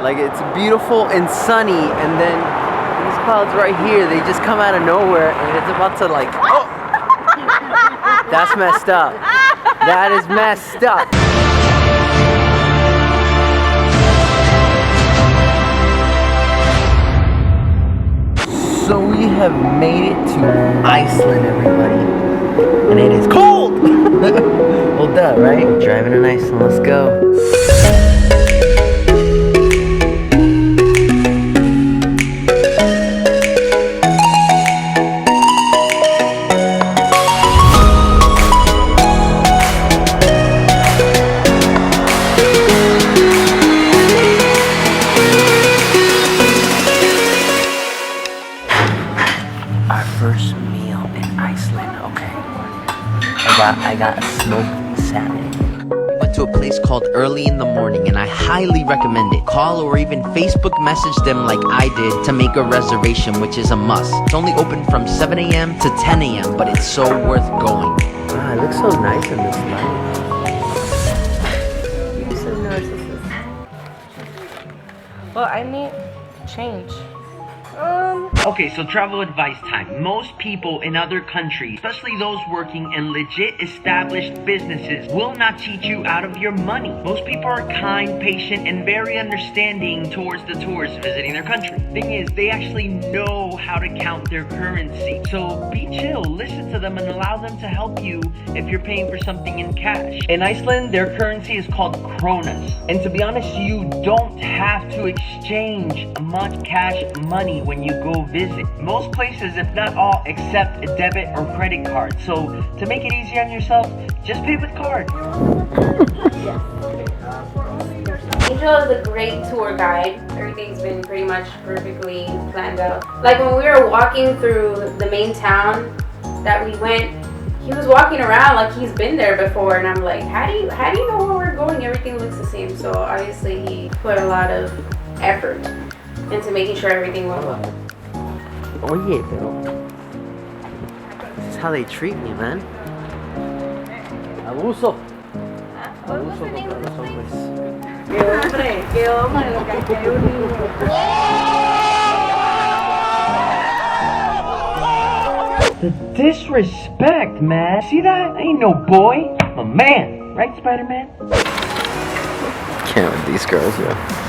Like, it's beautiful and sunny, and then these clouds right here, they just come out of nowhere, and it's about to like, oh! That's messed up. That is messed up. So we have made it to Iceland, everybody. And it is cold! Well, duh, right? Driving in Iceland, let's go. First meal in Iceland, okay. I got a smoked salmon. Went to a place called Early in the Morning, and I highly recommend it. Call or even Facebook message them like I did to make a reservation, which is a must. It's only open from 7 a.m. to 10 a.m., but it's so worth going. Wow, it looks so nice in this light. You're so narcissistic. Well, I need change. Okay, so travel advice time. Most people in other countries, especially those working in legit established businesses, will not cheat you out of your money. Most people are kind, patient, and very understanding towards the tourists visiting their country. Thing is, they actually know how to count their currency. So be chill, listen to them, and allow them to help you if you're paying for something in cash. In Iceland, their currency is called kronas. And to be honest, you don't have to exchange much cash money when you go visit. Most places, if not all, accept a debit or credit card. So to make it easy on yourself, just pay with card. Angel is a great tour guide. Everything's been pretty much perfectly planned out. Like when we were walking through the main town that we went, he was walking around like he's been there before, and I'm like, how do you know where we're going? Everything looks the same. So obviously he put a lot of effort into making sure everything went well. Oye, pero this is how they treat me, man. Abuso. What's the name of this place? The disrespect, man. See that? I ain't no boy. I'm a man. Right, Spider-Man? Can't with these girls, yeah.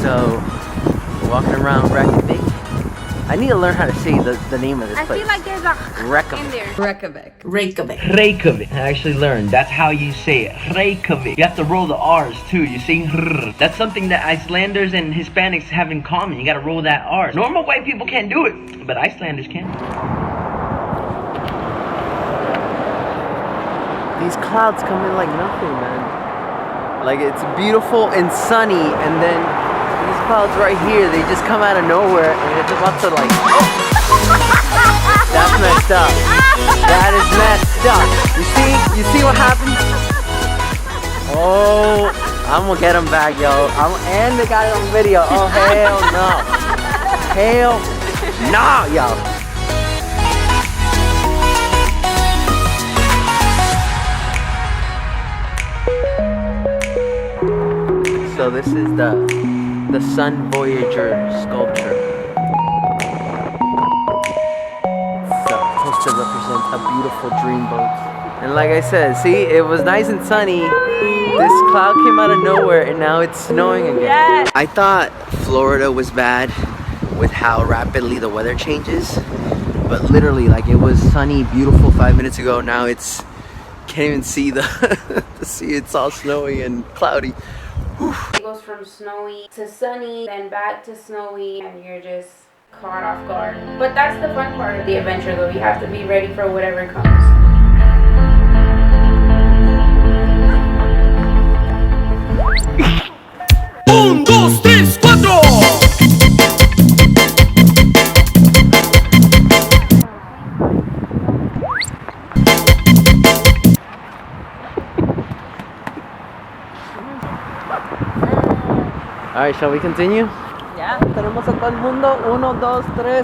So, walking around Reykjavik. I need to learn how to say the name of this place. I feel like there's a Reykjavik. in there. Reykjavik. Reykjavik. I actually learned. That's how you say it. Reykjavik. You have to roll the R's too. You say rrr. That's something that Icelanders and Hispanics have in common. You gotta roll that R. Normal white people can't do it, but Icelanders can. These clouds come in like nothing, man. Like, it's beautiful and sunny, and then these clouds right here, they just come out of nowhere, and it's about to like, oh! That's messed up. That is messed up. You see what happened? Oh, I'm gonna get him back, yo. And they got it on video. Oh, hell no. Hell no, yo. So this is the Sun Voyager sculpture. It's supposed to represent a beautiful dreamboat. And like I said, see, it was nice and sunny. This cloud came out of nowhere, and now it's snowing again. Yes. I thought Florida was bad with how rapidly the weather changes, but literally, like, it was sunny, beautiful 5 minutes ago. Now it's can't even see the see. It's all snowy and cloudy. It goes from snowy to sunny, then back to snowy, and you're just caught off guard. But that's the fun part of the adventure, though. You have to be ready for whatever comes. Un, dos, tres, cuatro. Alright, shall we continue? Ya, tenemos a todo el mundo. 1, 2, 3.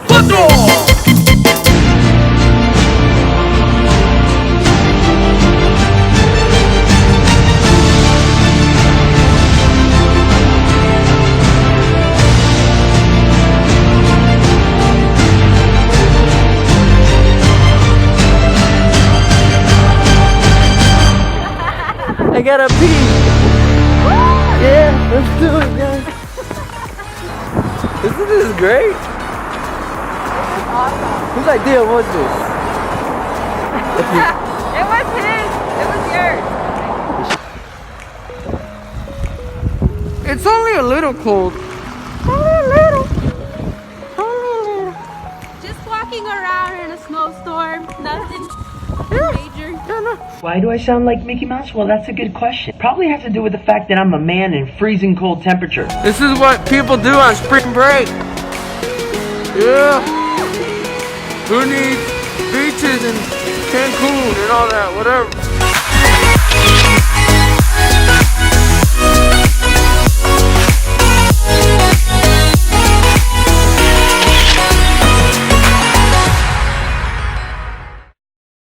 I gotta pee. Yeah, let's do it, guys. Isn't this great? Whose idea was this? It was his. It was yours. It's only a little cold. Just walking around in a snowstorm. Nothing major. Why do I sound like Mickey Mouse? Well, that's a good question. Probably has to do with the fact that I'm a man in freezing cold temperatures. This is what people do on spring break. Yeah. Who needs beaches and Cancun and all that, whatever.